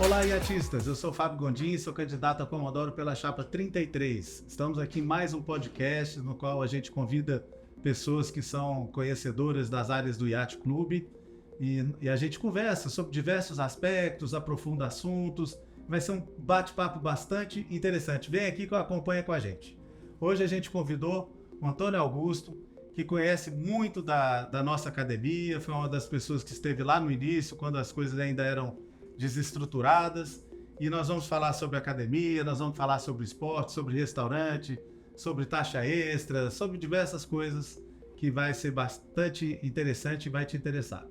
Olá, iatistas! Eu sou Fábio Gondim, sou candidato a Comodoro pela chapa 33. Estamos aqui em mais um podcast no qual a gente convida pessoas que são conhecedoras das áreas do Yacht Clube e a gente conversa sobre diversos aspectos, aprofunda assuntos. Vai ser um bate-papo bastante interessante. Vem aqui que acompanha com a gente. Hoje a gente convidou o Antônio Augusto, que conhece muito da nossa academia, foi uma das pessoas que esteve lá no início, quando as coisas ainda eram desestruturadas, e nós vamos falar sobre academia, nós vamos falar sobre esporte, sobre restaurante, sobre taxa extra, sobre diversas coisas que vai ser bastante interessante e vai te interessar.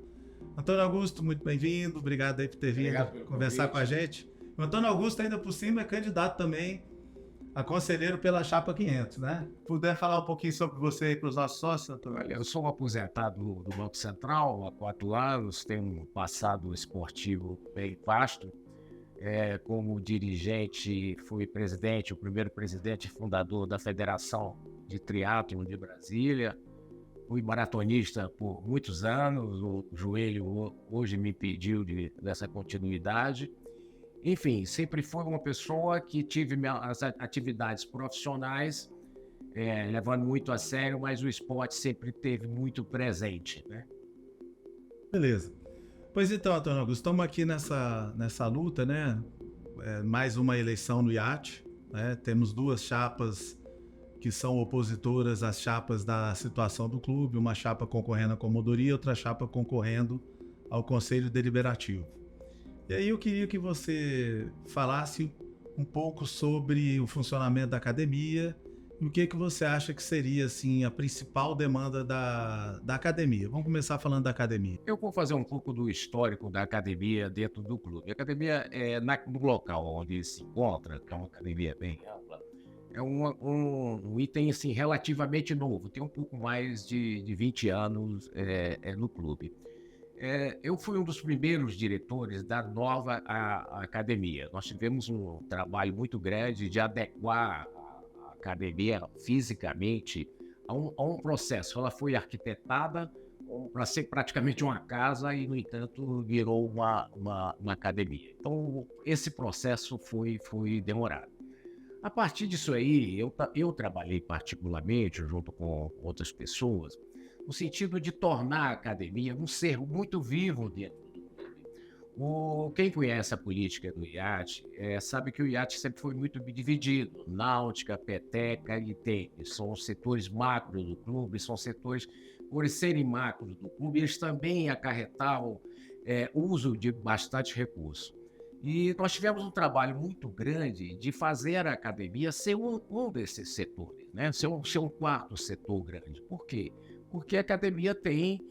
Antônio Augusto, muito bem-vindo, obrigado aí por ter vindo conversar com a gente. O Antônio Augusto, ainda por cima, é candidato também a conselheiro pela chapa 500, né? Puder falar um pouquinho sobre você aí para os nossos sócios, Antônio? Olha, eu sou um aposentado do Banco Central há 4 anos, tenho um passado esportivo bem vasto. Como dirigente, fui presidente, o primeiro presidente e fundador da Federação de Triatlon de Brasília. Fui maratonista por muitos anos, o joelho hoje me impediu dessa continuidade. Enfim, sempre fui uma pessoa que tive as atividades profissionais levando muito a sério, mas o esporte sempre teve muito presente, né? Beleza. Pois então, Antônio Augusto, estamos aqui nessa luta, né? Mais uma eleição no Yacht, né? Temos duas chapas que são opositoras às chapas da situação do clube, uma chapa concorrendo à comodoria, outra chapa concorrendo ao Conselho Deliberativo. E aí eu queria que você falasse um pouco sobre o funcionamento da academia e o que você acha que seria assim, a principal demanda da academia. Vamos começar falando da academia. Eu vou fazer um pouco do histórico da academia dentro do clube. A academia no local onde se encontra, que é uma academia bem ampla, é um item assim, relativamente novo, tem um pouco mais de 20 anos no clube. Eu fui um dos primeiros diretores da nova academia. Nós tivemos um trabalho muito grande de adequar a academia fisicamente a um processo. Ela foi arquitetada para ser praticamente uma casa e, no entanto, virou uma academia. Então, esse processo foi demorado. A partir disso aí, eu trabalhei particularmente, junto com outras pessoas, no sentido de tornar a academia um ser muito vivo dentro do clube. Quem conhece a política do iate sabe que o iate sempre foi muito dividido. Náutica, peteca e tênis. São os setores macro do clube, são setores, por serem macro do clube, eles também acarretavam uso de bastante recurso. E nós tivemos um trabalho muito grande de fazer a academia ser um desses setores, né? Ser um quarto setor grande. Por quê? Porque a academia tem,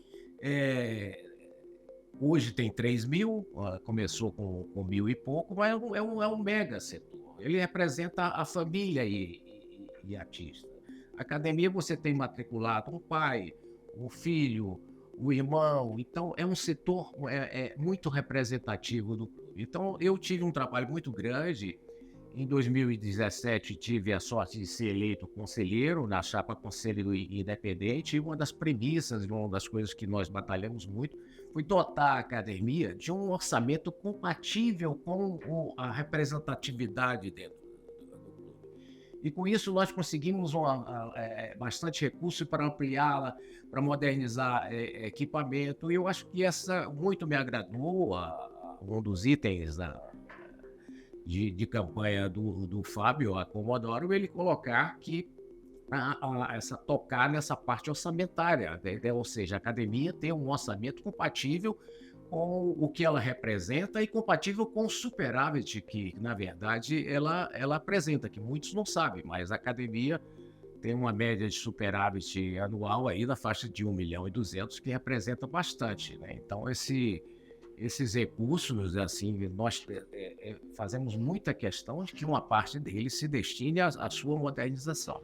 hoje tem 3.000, começou com 1.000 e pouco, mas é um mega setor. Ele representa a família e artista. A academia você tem matriculado um pai, um filho, um irmão, então é um setor muito representativo do clube. Então eu tive um trabalho muito grande. Em 2017 tive a sorte de ser eleito conselheiro na chapa Conselho Independente, e uma das premissas, uma das coisas que nós batalhamos muito, foi dotar a academia de um orçamento compatível com a representatividade dentro do clube. E com isso nós conseguimos bastante recurso para ampliá-la, para modernizar equipamento, e eu acho que essa muito me agradou, um dos itens de campanha do Fábio, a Comodoro, ele colocar que tocar nessa parte orçamentária, né? Ou seja, a academia tem um orçamento compatível com o que ela representa e compatível com o superávit que, na verdade, ela apresenta, que muitos não sabem, mas a academia tem uma média de superávit anual aí na faixa de 1.200.000, que representa bastante, né? Então, esses recursos, assim, nós fazemos muita questão de que uma parte deles se destine à sua modernização.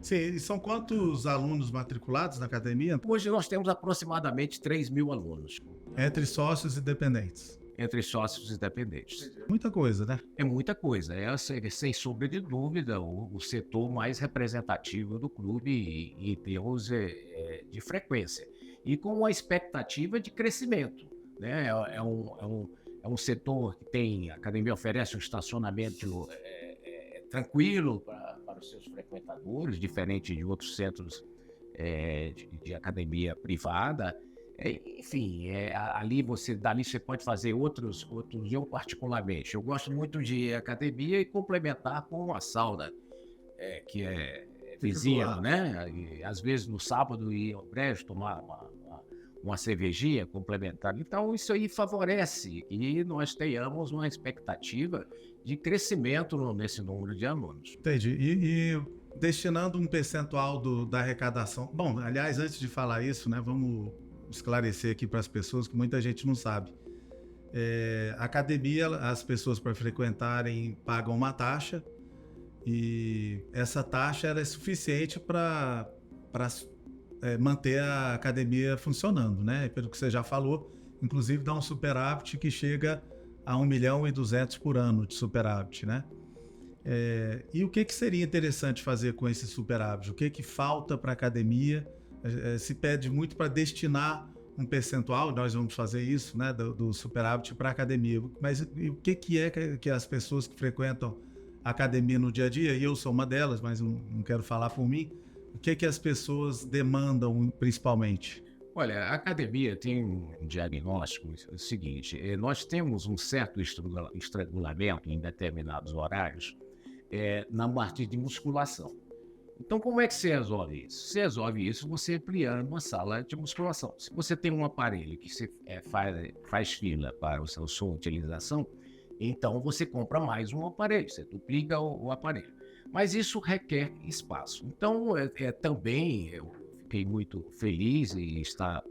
Sim, e são quantos alunos matriculados na academia? Hoje nós temos aproximadamente 3.000 alunos. Entre sócios e dependentes. Entre sócios e dependentes. Muita coisa, né? É muita coisa. Sem sombra de dúvida, o setor mais representativo do clube em termos de frequência. E com uma expectativa de crescimento, né? É é um setor que a academia oferece um estacionamento tranquilo para os seus frequentadores, diferente de outros centros de academia privada. Enfim, dali você pode fazer outros. Eu particularmente, eu gosto muito de academia e complementar com a sauna, que é vizinha, né? E, às vezes no sábado ir ao brejo tomar uma cervejinha complementar. Então isso aí favorece que nós tenhamos uma expectativa de crescimento nesse número de alunos. Entendi. E destinando um percentual da arrecadação. Bom, aliás, antes de falar isso, né, vamos esclarecer aqui para as pessoas que muita gente não sabe. A academia, as pessoas para frequentarem pagam uma taxa e essa taxa era suficiente para manter a academia funcionando, né? Pelo que você já falou, inclusive dá um superávit que chega a 1.200.000 por ano de superávit, né? E o que seria interessante fazer com esse superávit? O que falta para a academia? Se pede muito para destinar um percentual, nós vamos fazer isso, né, do superávit para a academia. Mas o que é que as pessoas que frequentam a academia no dia a dia, e eu sou uma delas, mas não quero falar por mim, o que as pessoas demandam principalmente? Olha, a academia tem um diagnóstico seguinte: nós temos um certo estrangulamento em determinados horários na parte de musculação. Então, como é que você resolve isso? Você resolve isso você ampliando uma sala de musculação. Se você tem um aparelho que você faz fila para a sua utilização, então você compra mais um aparelho, você duplica o aparelho. Mas isso requer espaço. Então, também eu fiquei muito feliz em estar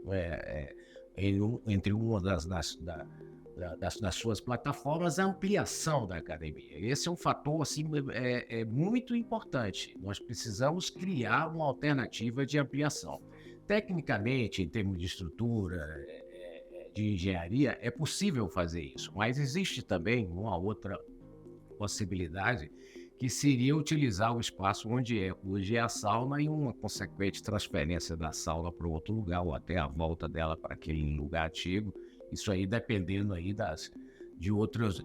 entre uma das suas plataformas, a ampliação da academia. Esse é um fator assim, muito importante. Nós precisamos criar uma alternativa de ampliação. Tecnicamente, em termos de estrutura, de engenharia, é possível fazer isso, mas existe também uma outra possibilidade, que seria utilizar o espaço onde hoje é a sauna e uma consequente transferência da sauna para outro lugar, ou até a volta dela para aquele lugar antigo. Isso aí dependendo aí de outros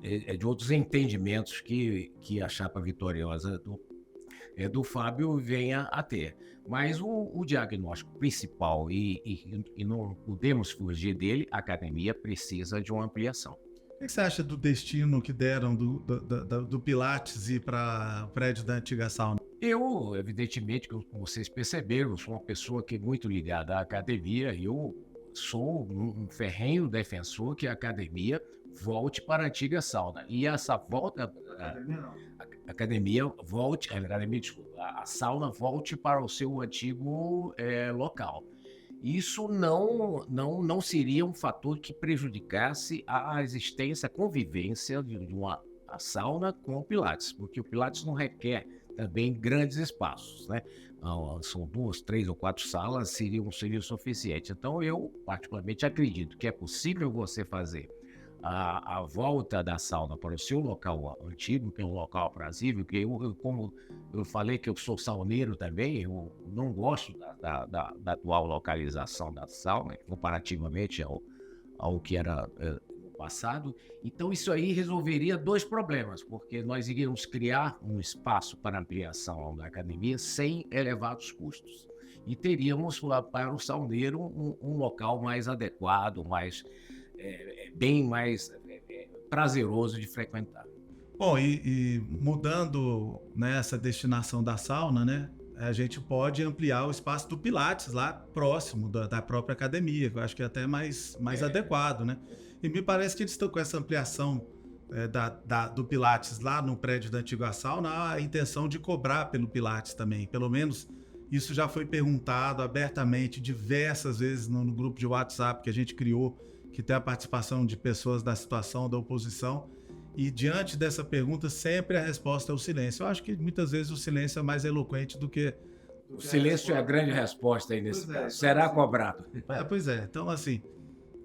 entendimentos que a chapa vitoriosa do Fábio venha a ter. Mas o diagnóstico principal, e não podemos fugir dele, a academia precisa de uma ampliação. O que você acha do destino que deram do Pilates ir para o prédio da antiga sauna? Eu, evidentemente, como vocês perceberam, sou uma pessoa que é muito ligada à academia, e eu sou um ferrenho defensor que a academia volte para a antiga sauna. E essa volta, a sauna volte para o seu antigo local. Isso não seria um fator que prejudicasse a existência, a convivência de uma sauna com o Pilates, porque o Pilates não requer também grandes espaços, né? São 2, 3 ou 4 salas seriam suficientes. Então eu particularmente acredito que é possível você fazer a volta da sauna para o seu local antigo, que é um local aprazível, que como eu falei que eu sou sauneiro também, eu não gosto da atual localização da sauna, comparativamente ao que era no passado. Então isso aí resolveria 2 problemas, porque nós iríamos criar um espaço para ampliação da academia sem elevados custos. E teríamos para o sauneiro um local mais adequado, bem mais prazeroso de frequentar. Bom, e mudando, né, essa destinação da sauna, né, a gente pode ampliar o espaço do Pilates lá próximo da própria academia, que eu acho que é até mais adequado, né? E me parece que eles estão com essa ampliação do Pilates lá no prédio da antiga sauna, a intenção de cobrar pelo Pilates também. Pelo menos isso já foi perguntado abertamente diversas vezes no grupo de WhatsApp que a gente criou, que tem a participação de pessoas da situação da oposição, e diante dessa pergunta sempre a resposta é o silêncio. Eu acho que muitas vezes o silêncio é mais eloquente do que... O silêncio é a grande resposta aí nesse caso. Será cobrado. Pois é, então assim,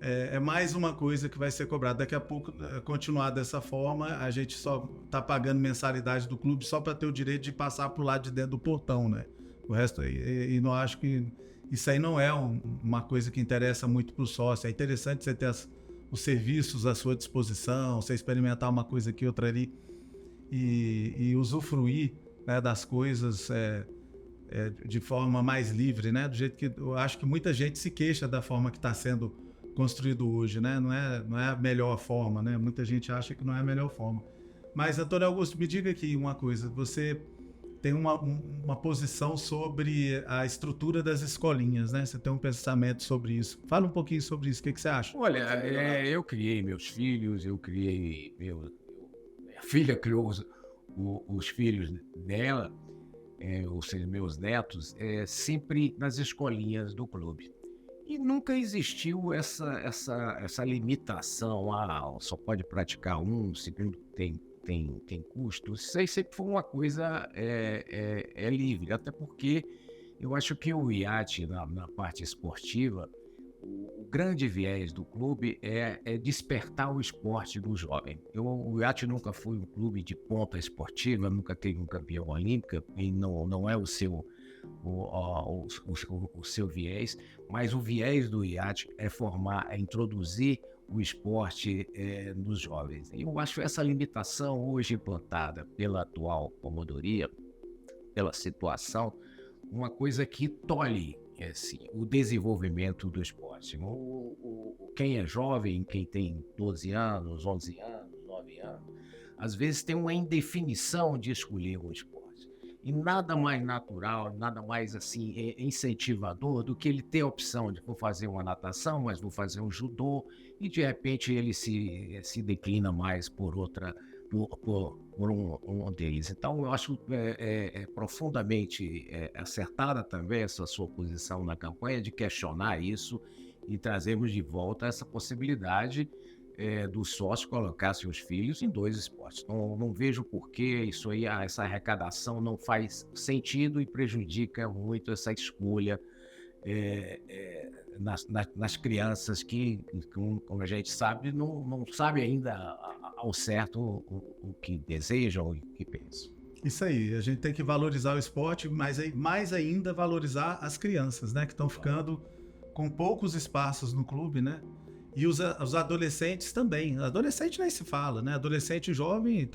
é mais uma coisa que vai ser cobrada. Daqui a pouco, continuar dessa forma, a gente só está pagando mensalidade do clube só para ter o direito de passar para o lado de dentro do portão, né? O resto, e não acho que... Isso aí não é uma coisa que interessa muito para o sócio. É interessante você ter os serviços à sua disposição, você experimentar uma coisa aqui, outra ali, e usufruir, né, das coisas de forma mais livre, né? Do jeito que eu acho que muita gente se queixa da forma que está sendo construído hoje, né? Não é a melhor forma, né? Muita gente acha que não é a melhor forma. Mas, Antônio Augusto, me diga aqui uma coisa. Você tem uma posição sobre a estrutura das escolinhas, né? Você tem um pensamento sobre isso. Fala um pouquinho sobre isso. O que você acha? Olha, eu criei meus filhos, minha filha criou os filhos dela, ou seja, meus netos, sempre nas escolinhas do clube. E nunca existiu essa limitação, só pode praticar um, segundo tem custos. Isso aí sempre foi uma coisa livre, até porque eu acho que o IAT, na parte esportiva, o grande viés do clube é despertar o esporte do jovem. O IAT nunca foi um clube de ponta esportiva, nunca teve um campeão olímpico, e não é o seu viés, mas o viés do IAT é introduzir o esporte nos jovens. Eu acho essa limitação hoje implantada pela atual promotoria, pela situação, uma coisa que tolhe o desenvolvimento do esporte. Quem é jovem, quem tem 12 anos, 11 anos, 9 anos, às vezes tem uma indefinição de escolher um esporte. E nada mais natural, nada mais incentivador do que ele ter a opção de vou fazer uma natação, mas vou fazer um judô, e de repente ele se declina mais por um deles. Então eu acho profundamente acertada também essa sua posição na campanha de questionar isso e trazermos de volta essa possibilidade do sócio colocar seus filhos em 2 esportes. Não vejo por que essa arrecadação não faz sentido e prejudica muito essa escolha nas crianças que, como a gente sabe, não sabe ainda ao certo o que desejam e o que pensam. Isso aí, a gente tem que valorizar o esporte, mas mais ainda valorizar as crianças, né? Que estão ficando com poucos espaços no clube, né? E os adolescentes também. Adolescente nem se fala, né? Adolescente jovem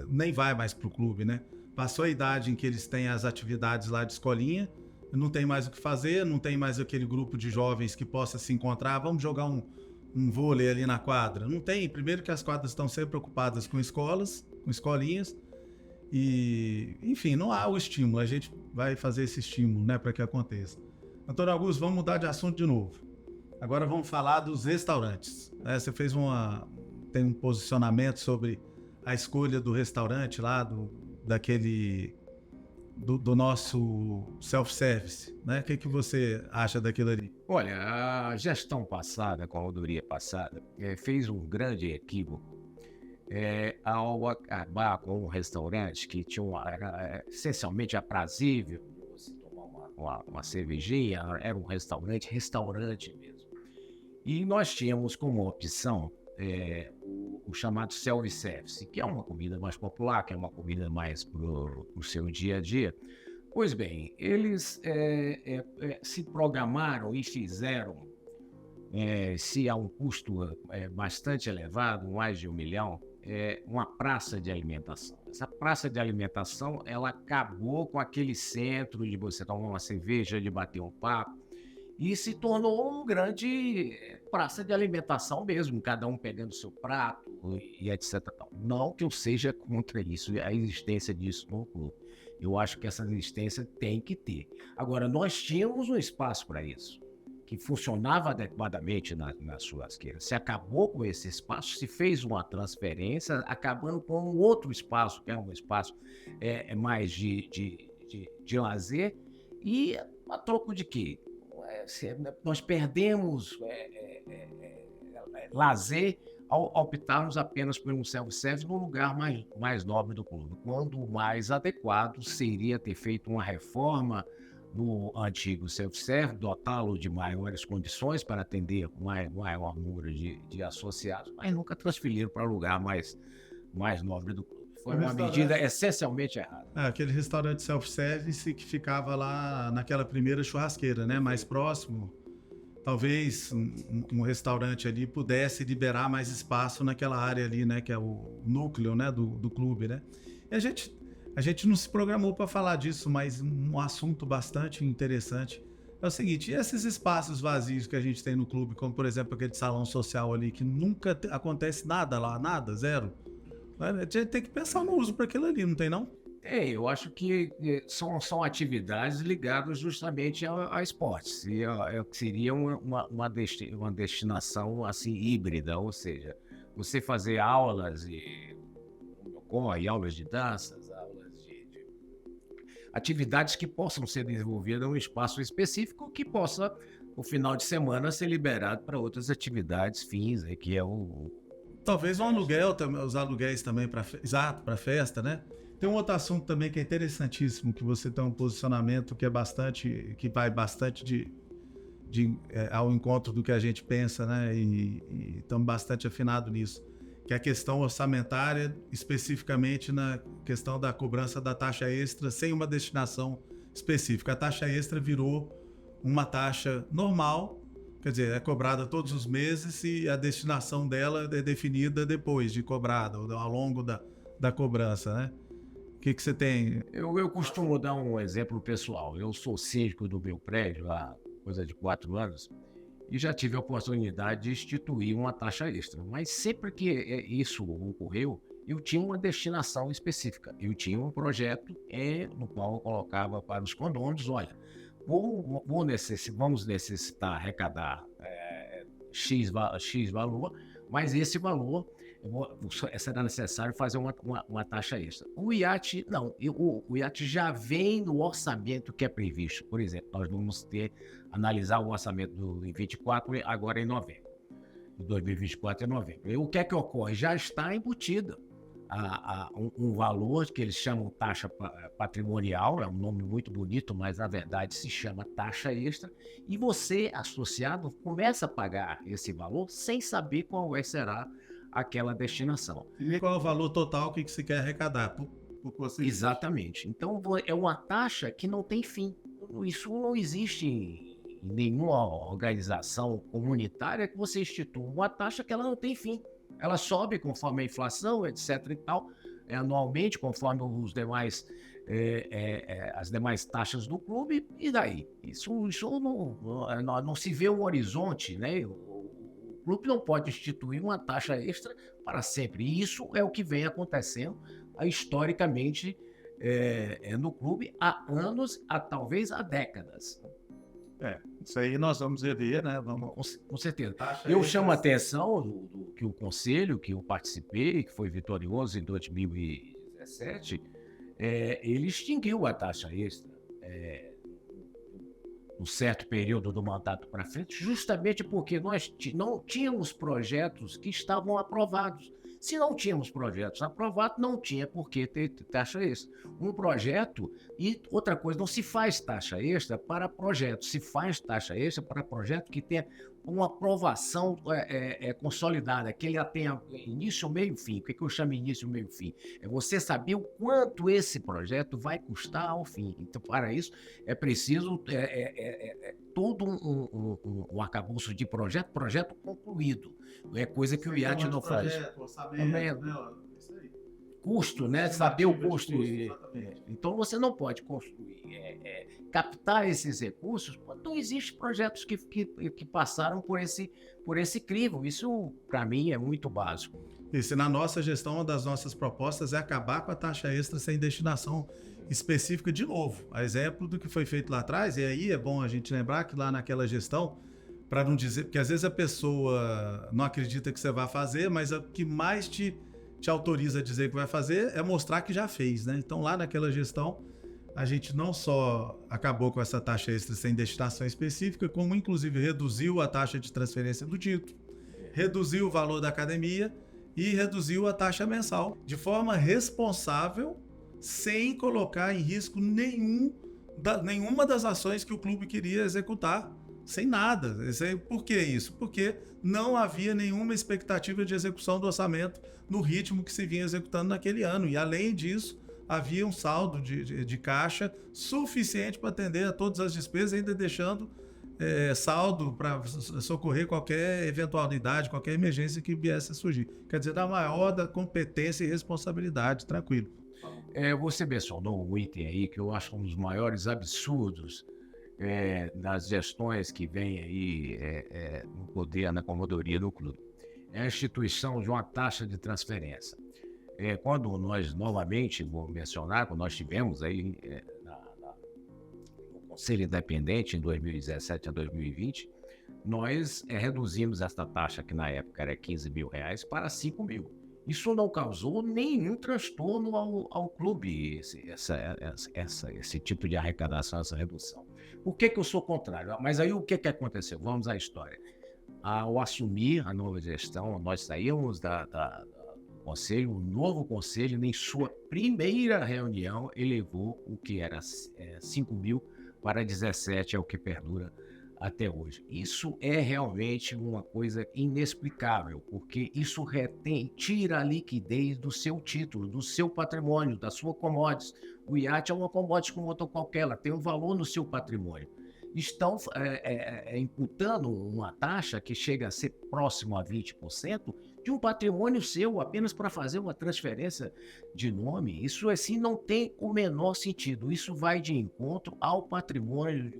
nem vai mais pro clube, né? Passou a idade em que eles têm as atividades lá de escolinha, não tem mais o que fazer, não tem mais aquele grupo de jovens que possa se encontrar, vamos jogar um vôlei ali na quadra. Não tem. Primeiro que as quadras estão sempre ocupadas com escolas, com escolinhas, e, enfim, não há o estímulo. A gente vai fazer esse estímulo, né, para que aconteça. Antônio Augusto, vamos mudar de assunto de novo. Agora vamos falar dos restaurantes. Você tem um posicionamento sobre a escolha do restaurante lá, do nosso self-service, né? O que você acha daquilo ali? Olha, a gestão passada, com a rodoviária passada, fez um grande equívoco ao acabar com um restaurante que era essencialmente aprazível, você tomar uma cervejinha, era um restaurante mesmo. E nós tínhamos como opção o chamado self-service, que é uma comida mais popular, que é uma comida mais para o seu dia a dia. Pois bem, eles se programaram e fizeram, se a um custo bastante elevado, mais de 1 milhão, uma praça de alimentação. Essa praça de alimentação, ela acabou com aquele centro de você tomar uma cerveja, de bater um papo, e se tornou um grande praça de alimentação mesmo, cada um pegando seu prato e etc. Não que eu seja contra isso, a existência disso no clube. Eu acho que essa existência tem que ter. Agora, nós tínhamos um espaço para isso, que funcionava adequadamente nas churrasqueiras. Se acabou com esse espaço, se fez uma transferência, acabando com um outro espaço, que é um espaço mais de lazer, e a troco de quê? Nós perdemos lazer ao optarmos apenas por um self-service no lugar mais nobre do clube, quando o mais adequado seria ter feito uma reforma no antigo self-service, dotá-lo de maiores condições para atender maior número de associados, mas nunca transferiram para o lugar mais nobre do clube. Foi uma medida essencialmente errada. Aquele restaurante self-service que ficava lá naquela primeira churrasqueira, né? Mais próximo. talvez um restaurante ali pudesse liberar mais espaço naquela área ali, né, que é o núcleo, né, do clube, né? E a gente não se programou para falar disso, mas um assunto bastante interessante é o seguinte: e esses espaços vazios que a gente tem no clube, como por exemplo aquele salão social ali, que nunca acontece nada lá, nada, zero. A gente tem que pensar no uso para aquilo ali, não tem não? Eu acho que são atividades ligadas justamente a esportes. E seria uma destinação assim híbrida, ou seja, você fazer aulas aulas de danças, atividades que possam ser desenvolvidas em um espaço específico que possa, no final de semana, ser liberado para outras atividades fins, que é o... Talvez um aluguel, os aluguéis também para festa, né? Tem um outro assunto também que é interessantíssimo, que você tem um posicionamento que vai bastante ao encontro do que a gente pensa, né? E estamos bastante afinados nisso, que é a questão orçamentária, especificamente na questão da cobrança da taxa extra sem uma destinação específica. A taxa extra virou uma taxa normal, quer dizer, é cobrada todos os meses e a destinação dela é definida depois de cobrada, ou ao longo da cobrança, né? O que você tem? Eu costumo dar um exemplo pessoal. Eu sou síndico do meu prédio há coisa de 4 anos e já tive a oportunidade de instituir uma taxa extra. Mas sempre que isso ocorreu, eu tinha uma destinação específica. Eu tinha um projeto no qual eu colocava para os condôminos: olha, vamos necessitar arrecadar X valor, mas esse valor será necessário fazer uma taxa extra. O IAT, não. O IAT já vem no orçamento que é previsto. Por exemplo, nós vamos analisar o orçamento do 24 agora em novembro. De 2024 em novembro. E o que é que ocorre? Já está embutido um valor que eles chamam taxa patrimonial, é um nome muito bonito, mas na verdade se chama taxa extra, e você, associado, começa a pagar esse valor sem saber qual será aquela destinação. E qual é o valor total que você quer arrecadar? Exatamente. Então é uma taxa que não tem fim. Isso não existe em nenhuma organização comunitária que você institua uma taxa que ela não tem fim. Ela sobe conforme a inflação, etc. e tal, anualmente, conforme os demais, as demais taxas do clube, e daí? Isso não se vê um horizonte, né? O clube não pode instituir uma taxa extra para sempre. E isso é o que vem acontecendo historicamente no clube há anos, talvez há décadas. Isso aí nós vamos rever, né? Com certeza. Eu chamo a atenção que o conselho que eu participei, que foi vitorioso em 2017, ele extinguiu a taxa extra um certo período do mandato para frente, justamente porque nós não tínhamos projetos que estavam aprovados. Se não tínhamos projetos aprovados, não tinha por que ter taxa extra. Um projeto, e outra coisa, não se faz taxa extra para projetos, se faz taxa extra para projeto que tenha uma aprovação consolidada, que ele tenha início, meio e fim. O que eu chamo de início, meio e fim? É você saber o quanto esse projeto vai custar ao fim. Então, para isso, é preciso todo um arcabouço de projeto concluído. É coisa que o IAT não faz. Orçamento, né? Isso aí. Custo, né? Saber o custo. Então você não pode construir, captar esses recursos. Não existem projetos que passaram por esse crivo. Isso, para mim, é muito básico. Isso, na nossa gestão, uma das nossas propostas é acabar com a taxa extra sem destinação específica de novo. A exemplo do que foi feito lá atrás, e aí é bom a gente lembrar que lá naquela gestão, para não dizer, porque às vezes a pessoa não acredita que você vai fazer, mas o que mais te autoriza a dizer que vai fazer é mostrar que já fez, né? Então lá naquela gestão, a gente não só acabou com essa taxa extra sem destinação específica, como inclusive reduziu a taxa de transferência do título, reduziu o valor da academia e reduziu a taxa mensal de forma responsável, sem colocar em risco nenhuma das ações que o clube queria executar, sem nada. Por que isso? Porque não havia nenhuma expectativa de execução do orçamento no ritmo que se vinha executando naquele ano. E, além disso, havia um saldo de caixa suficiente para atender a todas as despesas, ainda deixando saldo para socorrer qualquer eventualidade, qualquer emergência que viesse a surgir. Quer dizer, da maior da competência e responsabilidade, tranquilo. Você mencionou um item aí que eu acho um dos maiores absurdos das gestões que vêm aí no poder, na comodoria do clube. É a instituição de uma taxa de transferência. Quando nós, novamente, vou mencionar, quando nós tivemos aí no Conselho Independente, em 2017 a 2020, nós reduzimos essa taxa, que na época era R$15.000, para R$5.000. Isso não causou nenhum transtorno ao clube, esse tipo de arrecadação, essa redução. Por que eu sou contrário? Mas aí o que aconteceu? Vamos à história. Ao assumir a nova gestão, nós saímos do conselho, o novo conselho, em sua primeira reunião, elevou o que era 5.000 para 17, é o que perdura até hoje. Isso é realmente uma coisa inexplicável, porque isso tira a liquidez do seu título, do seu patrimônio, da sua commodities. O iate é uma commodity como outra qualquer, ela tem um valor no seu patrimônio. Estão imputando uma taxa que chega a ser próximo a 20% de um patrimônio seu, apenas para fazer uma transferência de nome. Isso assim não tem o menor sentido. Isso vai de encontro ao patrimônio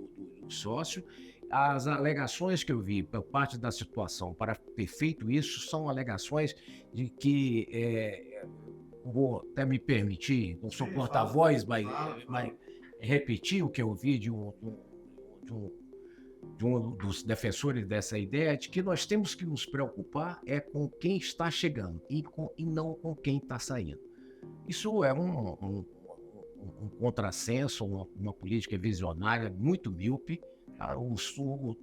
do sócio. As alegações que eu vi por parte da situação para ter feito isso são alegações de que, vou até me permitir, não sou porta-voz, mas repetir o que eu vi de um dos defensores dessa ideia, de que nós temos que nos preocupar com quem está chegando e não com quem está saindo. Isso é um contrassenso, uma política visionária muito míope.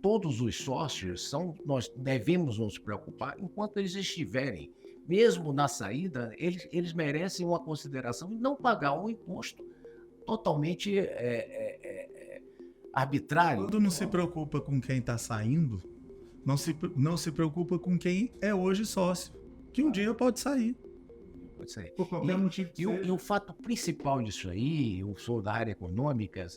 Todos os sócios nós devemos nos preocupar enquanto eles estiverem. Mesmo na saída, eles merecem uma consideração e não pagar um imposto totalmente arbitrário. Quando não se preocupa com quem está saindo, não se preocupa com quem é hoje sócio, que um dia pode sair. Pode sair. Por qualquer motivo que seja. E o fato principal disso aí, eu sou da área econômica,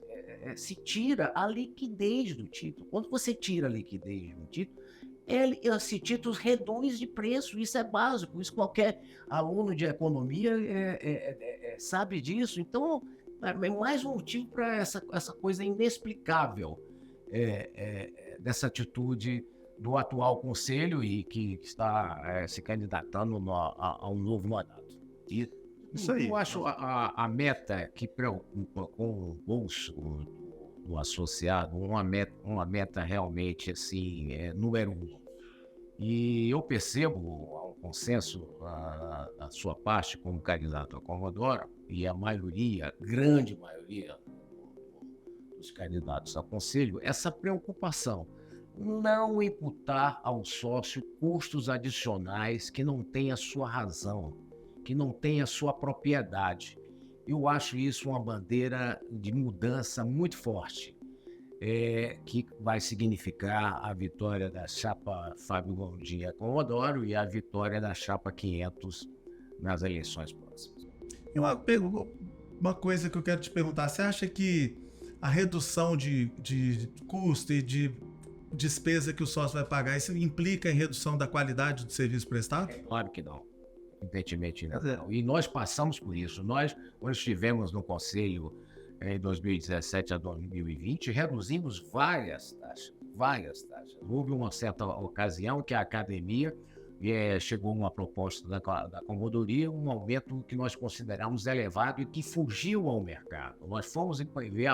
se tira a liquidez do título. Quando você tira a liquidez do título, esse título reduz de preço. Isso é básico, isso qualquer aluno de economia sabe disso. Então, é mais um motivo para essa coisa inexplicável dessa atitude do atual conselho e que está se candidatando a um novo mandato. Isso aí. Eu acho a meta que preocupa com o bolso do associado uma meta realmente assim, número 1. E eu percebo um consenso da sua parte como candidato a Comodoro, e a grande maioria dos candidatos a conselho, essa preocupação. Não imputar ao sócio custos adicionais que não têm a sua razão, que não têm a sua propriedade. Eu acho isso uma bandeira de mudança muito forte, que vai significar a vitória da chapa Fábio Gondim a Comodoro e a vitória da chapa 500 nas eleições próximas. Uma coisa que eu quero te perguntar, você acha que a redução de custo e de despesa que o sócio vai pagar, isso implica em redução da qualidade do serviço prestado? Claro que não. Evidentemente não. E nós passamos por isso. Nós, quando estivemos no Conselho em 2017 a 2020, reduzimos várias taxas. Houve uma certa ocasião que a academia chegou uma proposta da Comodoria, um aumento que nós consideramos elevado e que fugiu ao mercado. Nós fomos ver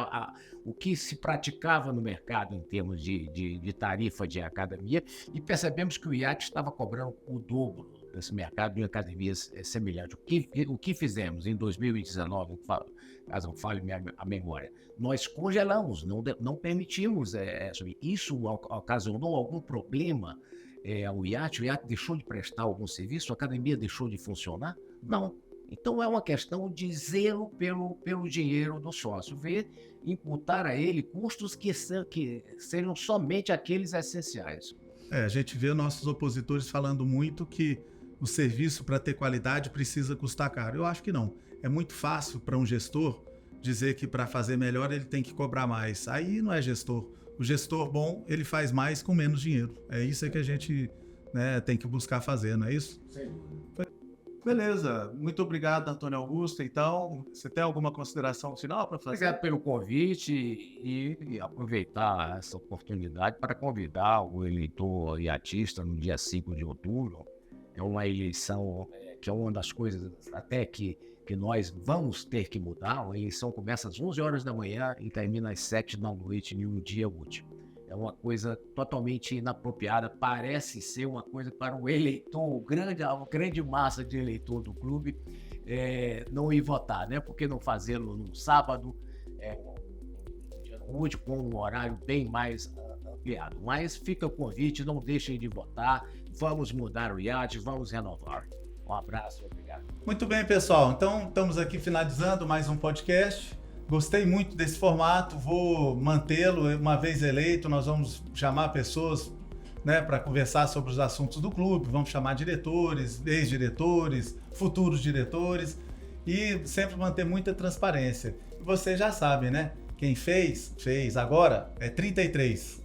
o que se praticava no mercado em termos de tarifa de academia e percebemos que o IAT estava cobrando o dobro desse mercado de academias semelhantes. O que fizemos em 2019, caso não falhe a memória, nós congelamos, não permitimos subir. Isso ocasionou algum problema ao IAT? O IAT deixou de prestar algum serviço? A academia deixou de funcionar? Não. Então é uma questão de zelo pelo dinheiro do sócio, imputar a ele custos que sejam somente aqueles essenciais. A gente vê nossos opositores falando muito que o serviço, para ter qualidade, precisa custar caro. Eu acho que não. É muito fácil para um gestor dizer que para fazer melhor ele tem que cobrar mais. Aí não é gestor. o gestor bom, ele faz mais com menos dinheiro. É isso que a gente, né, tem que buscar fazer, não é isso? Sem dúvida. Beleza, muito obrigado, Antônio Augusto. Então, você tem alguma consideração final para fazer? Obrigado pelo convite e aproveitar essa oportunidade para convidar o eleitor iatista no dia 5 de outubro. É uma eleição que é uma das coisas até que nós vamos ter que mudar. A eleição começa às 11 horas da manhã e termina às 7 da noite em um dia útil. É uma coisa totalmente inapropriada, parece ser uma coisa para o eleitor, a grande massa de eleitor do clube, não ir votar, né? Por que não fazê-lo no sábado, no dia útil, com um horário bem mais ampliado? Mas fica o convite, não deixem de votar, vamos mudar o IAT, vamos renovar. Um abraço, obrigado. Muito bem, pessoal. Então, estamos aqui finalizando mais um podcast. Gostei muito desse formato, vou mantê-lo. Uma vez eleito, nós vamos chamar pessoas, né, para conversar sobre os assuntos do clube, vamos chamar diretores, ex-diretores, futuros diretores e sempre manter muita transparência. E vocês já sabem, né? Quem fez, agora é 33.